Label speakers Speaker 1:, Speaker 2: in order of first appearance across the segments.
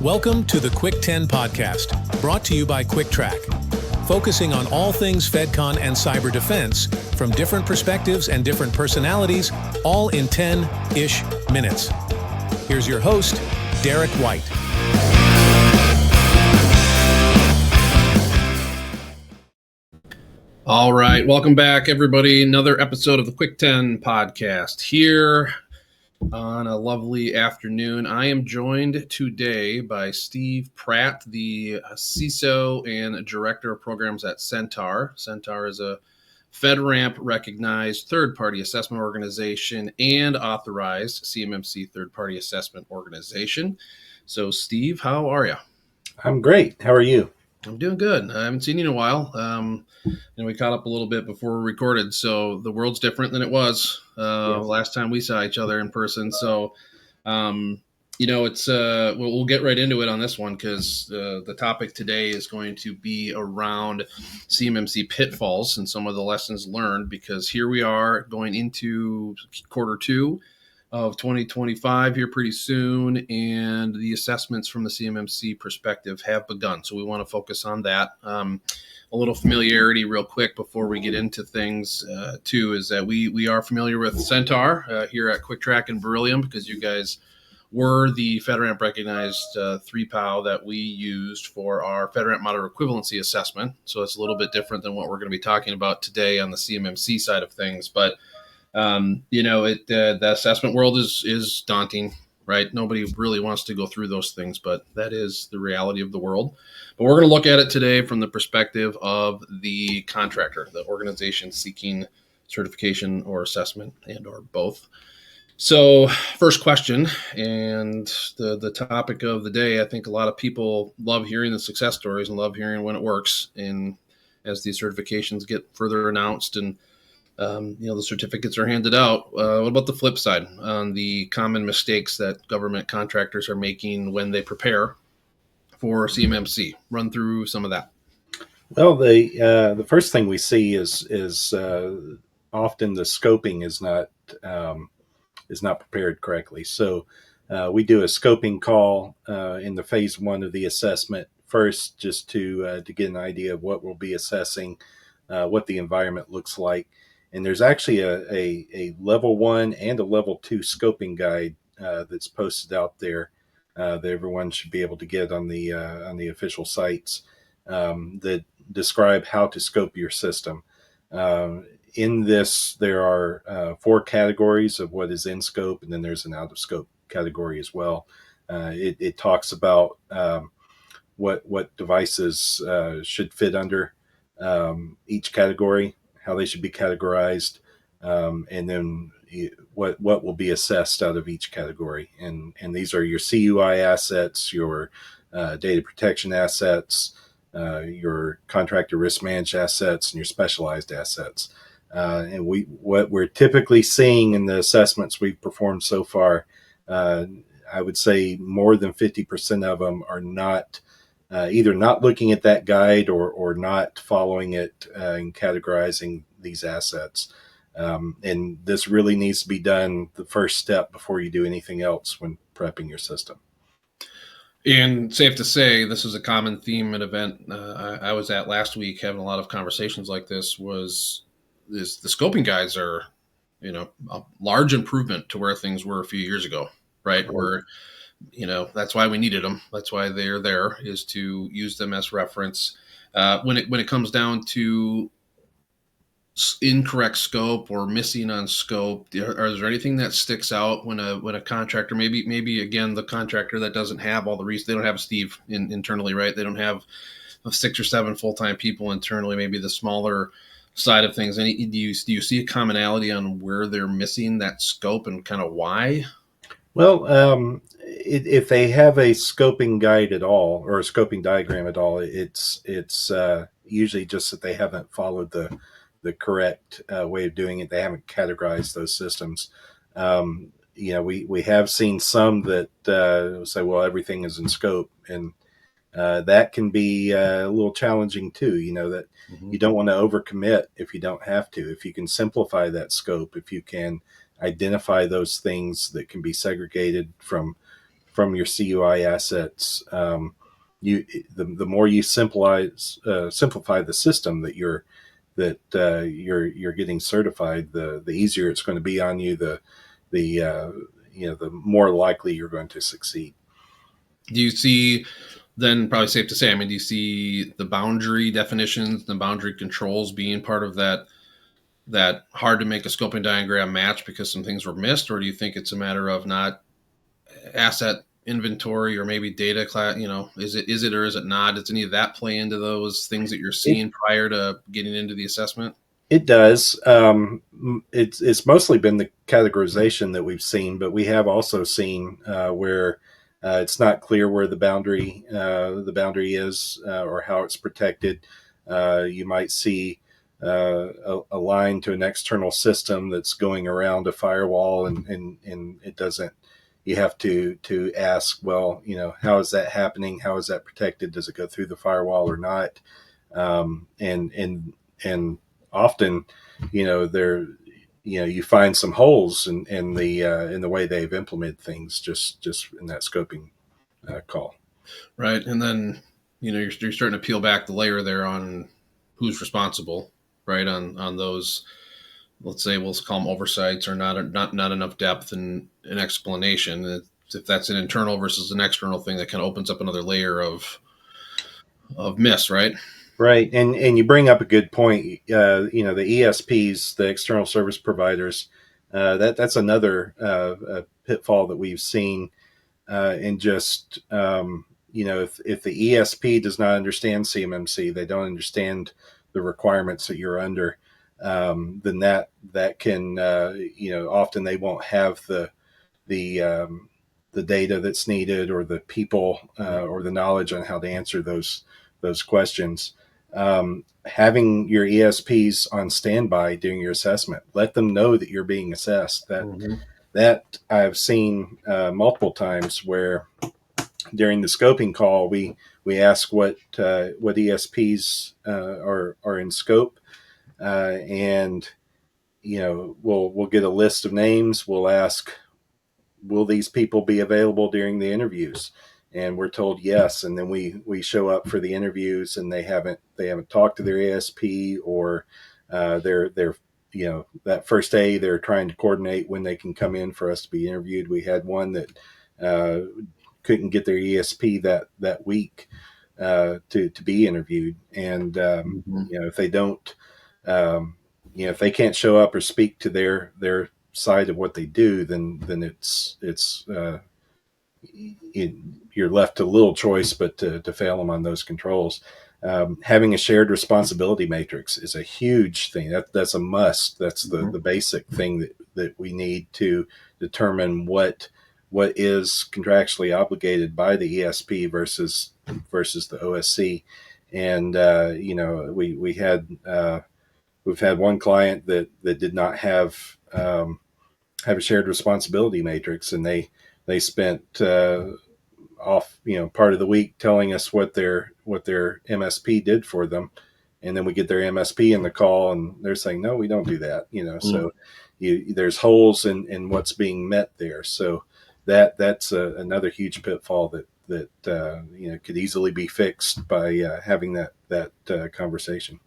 Speaker 1: Welcome to the Quick 10 podcast, brought to you by Trac, focusing on all things FedCon and cyber defense from different perspectives and different personalities, all in 10-ish minutes. Here's your host, Derek White.
Speaker 2: All right, welcome back, everybody. Another episode of the Quick 10 podcast here on a lovely afternoon. I am joined today by Steve Pratt, the CISO and Director of Programs at Sentar. Sentar is a FedRAMP-recognized third-party assessment organization and authorized CMMC third-party assessment organization. So, Steve, how are you?
Speaker 3: I'm great. How are you?
Speaker 2: I'm doing good. I haven't seen you in a while. We caught up a little bit before we recorded, so the world's different than it was last time we saw each other in person. So, it's we'll get right into it on this one because the topic today is going to be around CMMC pitfalls and some of the lessons learned, because here we are going into quarter two of 2025 here pretty soon, and the assessments from the CMMC perspective have begun. So we want to focus on that. A little familiarity real quick before we get into things too is that we are familiar with Sentar here at Trac and Beryllium, because you guys were the FedRAMP recognized 3POW that we used for our FedRAMP moderate equivalency assessment. So it's a little bit different than what we're going to be talking about today on the CMMC side of things. But the assessment world is daunting, right? Nobody really wants to go through those things, but that is the reality of the world. But we're going to look at it today from the perspective of the contractor, the organization seeking certification or assessment, and or both. So first question, and the topic of the day, I think a lot of people love hearing the success stories and love hearing when it works. And as these certifications get further announced and the certificates are handed out, what about the flip side on the common mistakes that government contractors are making when they prepare for CMMC? Run through some of that.
Speaker 3: Well, the first thing we see is often the scoping is not prepared correctly. So we do a scoping call in the phase one of the assessment first, just to get an idea of what we'll be assessing, what the environment looks like. And there's actually a level 1 and a level 2 scoping guide that's posted out there that everyone should be able to get on the official sites that describe how to scope your system. In this, there are 4 categories of what is in scope, and then there's an out of scope category as well. It talks about what devices should fit under each category, how they should be categorized, and then what will be assessed out of each category. And these are your CUI assets, your data protection assets, your contractor risk managed assets, and your specialized assets. And what we're typically seeing in the assessments we've performed so far, I would say more than 50% of them are not either not looking at that guide or not following it and categorizing these assets. And this really needs to be done the first step before you do anything else when prepping your system.
Speaker 2: And safe to say, this is a common theme at event I was at last week, having a lot of conversations like this, the scoping guides are, a large improvement to where things were a few years ago, right? Where, that's why we needed them. That's why they're there, is to use them as reference. When it comes down to incorrect scope or missing on scope, is there anything that sticks out when a contractor, maybe again, the contractor that doesn't have all the reasons, they don't have a Steve internally, right? They don't have 6 or 7 full-time people internally, maybe the smaller side of things. Do you see a commonality on where they're missing that scope and kind of why?
Speaker 3: Well, if they have a scoping guide at all or a scoping diagram at all, it's usually just that they haven't followed the correct way of doing it. They haven't categorized those systems. We have seen some that say, well, everything is in scope, and that can be a little challenging too. That you don't want to overcommit if you don't have to. If you can simplify that scope, if you can identify those things that can be segregated from from your CUI assets. The more you simplify the system that you're getting certified, the easier it's going to be on you. The more likely you're going to succeed.
Speaker 2: Do you see, then probably safe to say, I mean, do you see the boundary definitions, the boundary controls being part of that hard to make a scoping diagram match because some things were missed? Or do you think it's a matter of not asset inventory or maybe data class, is it or is it not? Does any of that play into those things that you're seeing prior to getting into the assessment?
Speaker 3: It does. It's mostly been the categorization that we've seen, but we have also seen where it's not clear where the boundary is or how it's protected. You might see a line to an external system that's going around a firewall, and it doesn't. You have to ask, well, how is that happening? How is that protected? Does it go through the firewall or not? And often, you find some holes in the way they've implemented things just in that scoping call.
Speaker 2: Right. And then, you're starting to peel back the layer there on who's responsible, right? On those, let's say, we'll call them oversights or not enough depth and an explanation. If that's an internal versus an external thing, that kind of opens up another layer of miss, right?
Speaker 3: Right, and you bring up a good point. The ESPs, the external service providers, that's another pitfall that we've seen. And just if the ESP does not understand CMMC, they don't understand the requirements that you're under, then that can often they won't have the data that's needed or the people or the knowledge on how to answer those questions. Having your ESPs on standby during your assessment, let them know that you're being assessed. That I've seen multiple times where during the scoping call, we ask what ESPs are in scope, and we'll get a list of names. We'll ask, will these people be available during the interviews? And we're told yes, and then we show up for the interviews, and they haven't talked to their ESP, or they're that first day they're trying to coordinate when they can come in for us to be interviewed. We had one that couldn't get their ESP that week to be interviewed, and if they don't, if they can't show up or speak to their side of what they do, then it's you're left to little choice but to fail them on those controls. Having a shared responsibility matrix is a huge thing. That's a must. That's the basic thing that we need to determine what is contractually obligated by the ESP versus the OSC. And we've had one client that did not have a shared responsibility matrix, and they spent off part of the week telling us what their MSP did for them, and then we get their MSP in the call and they're saying, no, we don't do that. So there's holes in what's being met there. So that's another huge pitfall that could easily be fixed by having that conversation.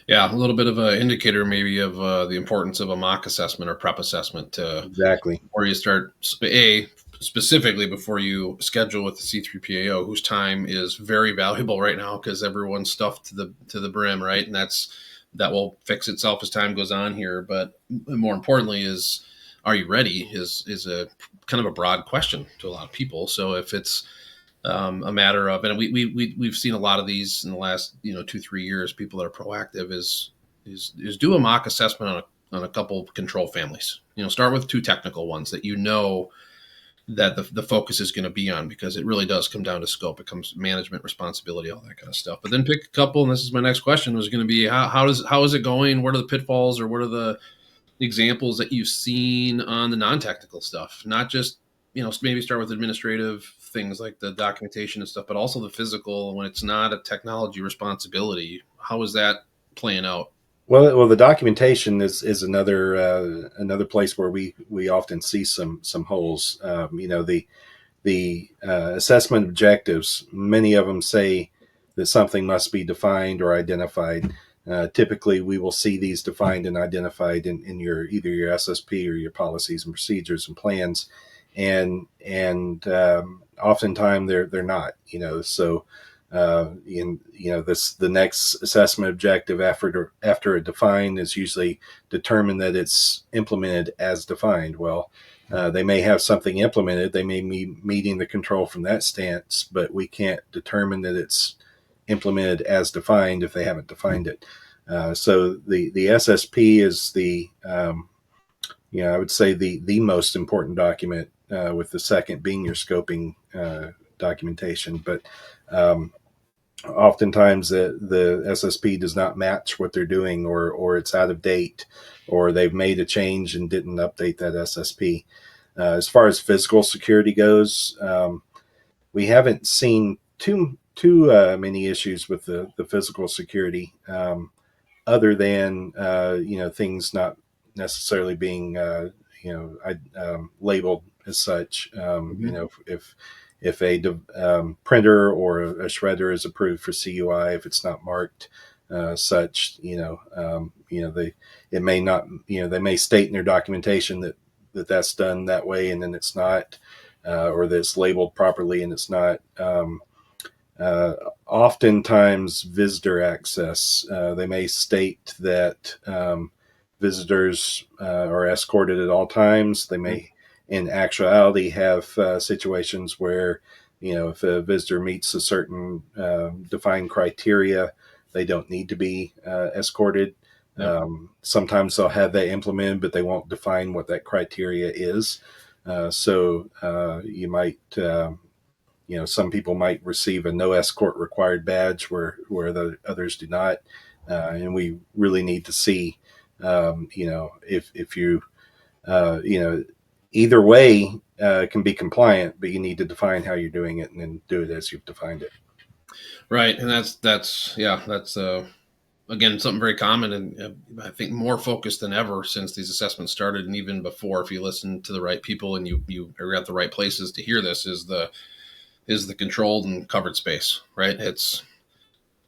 Speaker 2: Yeah, a little bit of an indicator maybe of the importance of a mock assessment or prep assessment.
Speaker 3: Exactly.
Speaker 2: Before you start, specifically before you schedule with the C3PAO, whose time is very valuable right now because everyone's stuffed to the brim, right? And that will fix itself as time goes on here. But more importantly is, are you ready? Is a kind of a broad question to a lot of people. So if it's a matter of, and we've seen a lot of these in the last 2-3 years, people that are proactive is do a mock assessment on a couple control families. Start with 2 technical ones that that the focus is going to be on, because it really does come down to scope. It comes management, responsibility, all that kind of stuff. But then pick a couple, and this is my next question, was going to be how is it going? What are the pitfalls, or what are the examples that you've seen on the non-technical stuff? Not just maybe start with administrative things like the documentation and stuff, but also the physical when it's not a technology responsibility. How is that playing out?
Speaker 3: Well, the documentation is another place where we often see some holes. the assessment objectives, many of them say that something must be defined or identified. Typically, we will see these defined and identified in your either your SSP or your policies and procedures and plans, and oftentimes they're not. So the next assessment objective after a define is usually determine that it's implemented as defined. Well, they may have something implemented, they may be meeting the control from that stance, but we can't determine that it's implemented as defined if they haven't defined it. So the SSP is I would say the most important document, with the second being your scoping documentation. But oftentimes the SSP does not match what they're doing, or it's out of date, or they've made a change and didn't update that SSP. As far as physical security goes, we haven't seen too many issues with the physical security, other than things not necessarily being labeled as such. If a printer or a shredder is approved for CUI, if it's not marked such, it may not, they may state in their documentation that that's done that way, and then it's not, or that it's labeled properly and it's not. Oftentimes visitor access, they may state that visitors are escorted at all times. They may, in actuality, have situations where, if a visitor meets a certain defined criteria, they don't need to be escorted. Yep. Sometimes they'll have that implemented, but they won't define what that criteria is. So you might, some people might receive a no escort required badge where the others do not. And we really need to see, if you, either way can be compliant, but you need to define how you're doing it and then do it as you've defined it.
Speaker 2: Right. And that's again, something very common, and I think more focused than ever since these assessments started. And even before, if you listen to the right people and you are at the right places to hear this, is the controlled and covered space, right? It's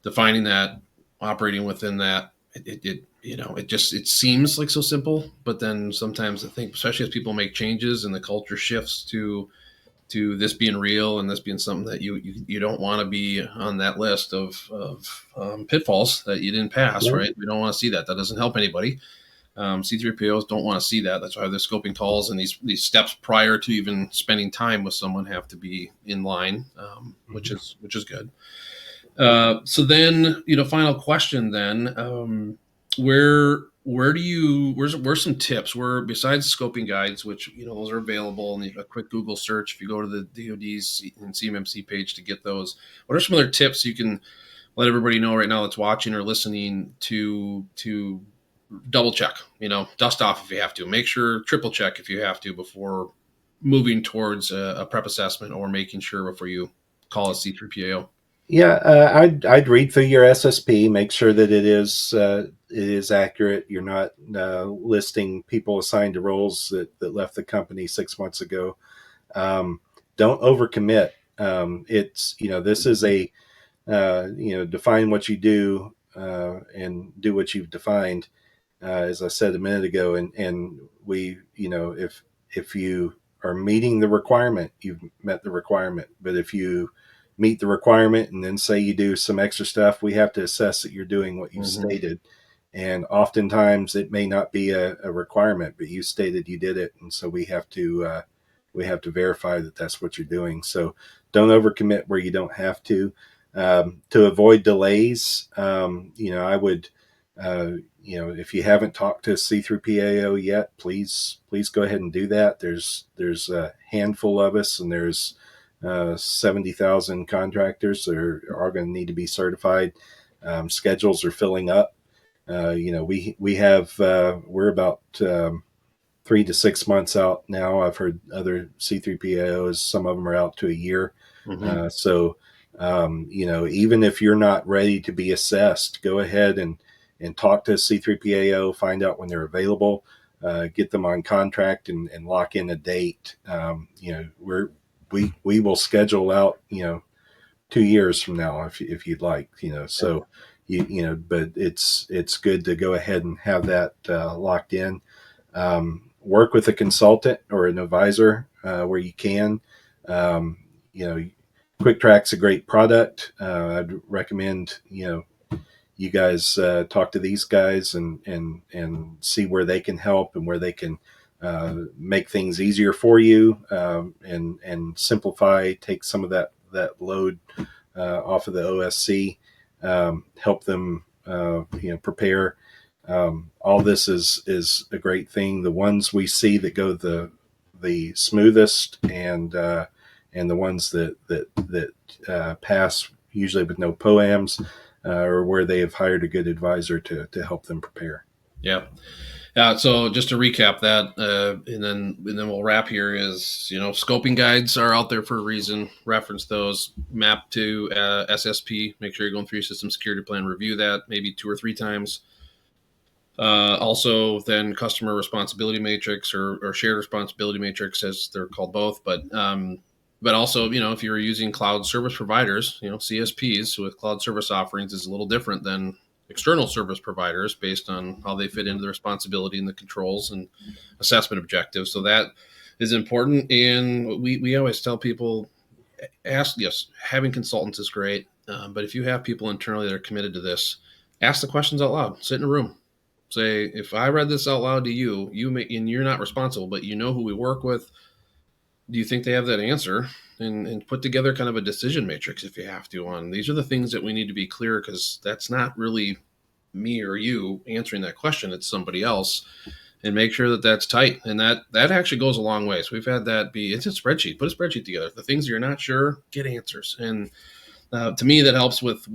Speaker 2: defining that, operating within that. It seems like so simple, but then sometimes I think, especially as people make changes and the culture shifts to this being real and this being something that you don't want to be on that list of pitfalls that you didn't pass, right? We don't want to see that. That doesn't help anybody. C3POs don't want to see that. That's why the scoping calls and these steps prior to even spending time with someone have to be in line, which is good. So then, final question then, where's some tips where, besides scoping guides, which, those are available and a quick Google search, if you go to the DoD's and CMMC page to get those, what are some other tips you can let everybody know right now that's watching or listening to double check, dust off if you have to, make sure, triple check if you have to, before moving towards a prep assessment, or making sure before you call a C3PAO?
Speaker 3: Yeah, I'd read through your SSP, make sure that it is accurate. You're not listing people assigned to roles that left the company 6 months ago. Don't overcommit. It's this is a define what you do and do what you've defined. As I said a minute ago, and we, if you are meeting the requirement, you've met the requirement. But if you meet the requirement and then say you do some extra stuff, we have to assess that you're doing what you stated. And oftentimes it may not be a requirement, but you stated you did it, and so we have to verify that that's what you're doing. So don't overcommit where you don't have to. To avoid delays, I would. If you haven't talked to a C3PAO yet, please go ahead and do that. There's a handful of us, and there's 70,000 contractors that are going to need to be certified. Schedules are filling up. We have we're about 3 to 6 months out now. I've heard other C3PAOs, some of them are out to a year. So even if you're not ready to be assessed, go ahead and talk to a C3PAO, find out when they're available, get them on contract and lock in a date. we will schedule out, 2 years from now if you'd like, so but it's good to go ahead and have that locked in. Work with a consultant or an advisor where you can. Cuick Trac's a great product. I'd recommend you guys talk to these guys and see where they can help and where they can make things easier for you, and simplify, take some of that load off of the OSC, help them prepare. All this is a great thing. The ones we see that go the smoothest and the ones that pass usually with no POAMs, or where they have hired a good advisor to help them prepare.
Speaker 2: Yeah. So just to recap that, and then we'll wrap here is, scoping guides are out there for a reason. Reference those. Map to SSP. Make sure you're going through your system security plan. Review that maybe 2 or 3 times. Also, then customer responsibility matrix or shared responsibility matrix, as they're called both. But also, if you're using cloud service providers, CSPs with cloud service offerings is a little different than external service providers based on how they fit into the responsibility and the controls and assessment objectives. So that is important. And we always tell people, having consultants is great. But if you have people internally that are committed to this, ask the questions out loud. Sit in a room. Say, if I read this out loud to you, and you're not responsible, but you know who we work with, do you think they have that answer? And put together kind of a decision matrix if you have to on these are the things that we need to be clear, because that's not really me or you answering that question. It's somebody else, and make sure that that's tight. And that actually goes a long way. So we've had that it's a spreadsheet. Put a spreadsheet together. The things you're not sure, get answers. And to me, that helps with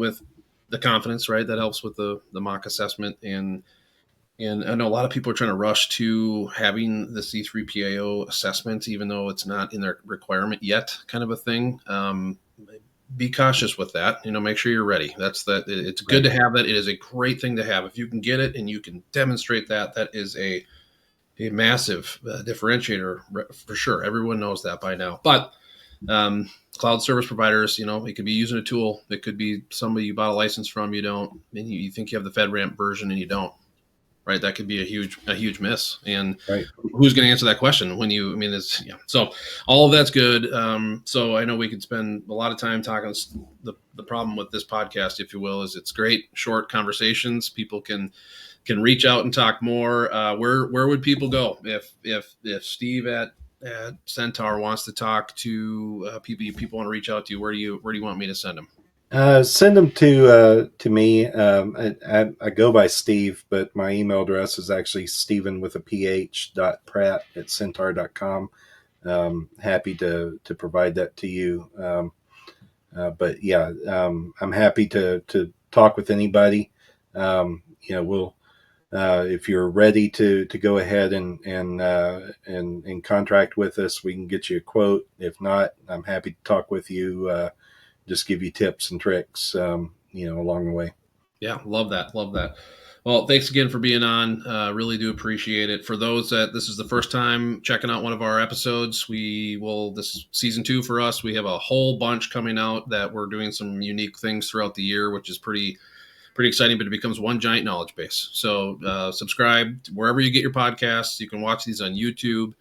Speaker 2: the confidence, right? That helps with the mock assessment. And I know a lot of people are trying to rush to having the C3PAO assessment, even though it's not in their requirement yet, kind of a thing. Be cautious with that. Make sure you're ready. It's good to have that. It is a great thing to have. If you can get it and you can demonstrate that is a massive differentiator for sure. Everyone knows that by now. But cloud service providers, it could be using a tool. It could be somebody you bought a license from, you don't, and you think you have the FedRAMP version and you don't. Right, that could be a huge miss, and
Speaker 3: right.
Speaker 2: Who's going to answer that question when So all of that's good. So I know we could spend a lot of time talking. The problem with this podcast, if you will, is it's great short conversations. People can reach out and talk more. Where would people go if Steve at Sentar wants to talk to people want to reach out to you? Where do you want me to send them?
Speaker 3: Send them to me. I go by Steve, but my email address is actually Stephen with a PH .Pratt@Sentar.com. Happy to provide that to you. But yeah, I'm happy to talk with anybody. We'll if you're ready to go ahead and contract with us, we can get you a quote. If not, I'm happy to talk with you. Just give you tips and tricks, along the way.
Speaker 2: Yeah, love that. Well, thanks again for being on. Really do appreciate it. For those that this is the first time checking out one of our episodes, this is season 2 for us. We have a whole bunch coming out that we're doing some unique things throughout the year, which is pretty exciting, but it becomes one giant knowledge base. So subscribe wherever you get your podcasts. You can watch these on YouTube.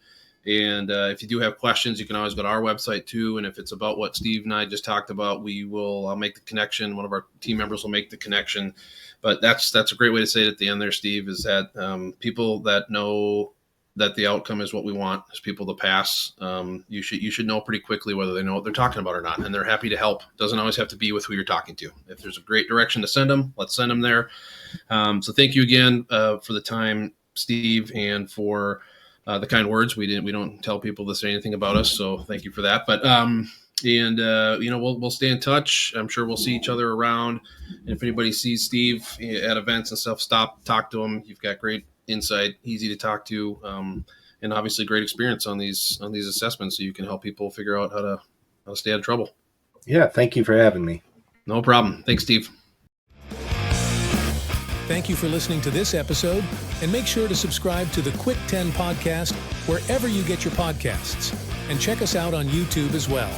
Speaker 2: And if you do have questions, you can always go to our website too. And if it's about what Steve and I just talked about, I'll make the connection. One of our team members will make the connection. But that's a great way to say it at the end there, Steve, is that people that know that the outcome is what we want is people to pass. You should know pretty quickly whether they know what they're talking about or not. And they're happy to help. Doesn't always have to be with who you're talking to. If there's a great direction to send them, let's send them there. So thank you again for the time, Steve, and for the kind words. We don't tell people to say anything about us, so thank you for that. But we'll stay in touch. I'm sure we'll see each other around. And if anybody sees Steve at events and stuff, talk to him. You've got great insight, easy to talk to, and obviously great experience on these assessments, so you can help people figure out how to stay out of trouble.
Speaker 3: Yeah, thank you for having me.
Speaker 2: No problem. Thanks, Steve.
Speaker 1: Thank you for listening to this episode, and make sure to subscribe to the Cuick 10 podcast wherever you get your podcasts. and check us out on YouTube as well.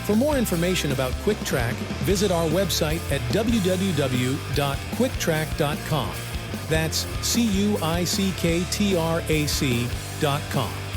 Speaker 1: For more information about Trac, visit our website at www.cuicktrac.com. That's CUICKTRAC.com.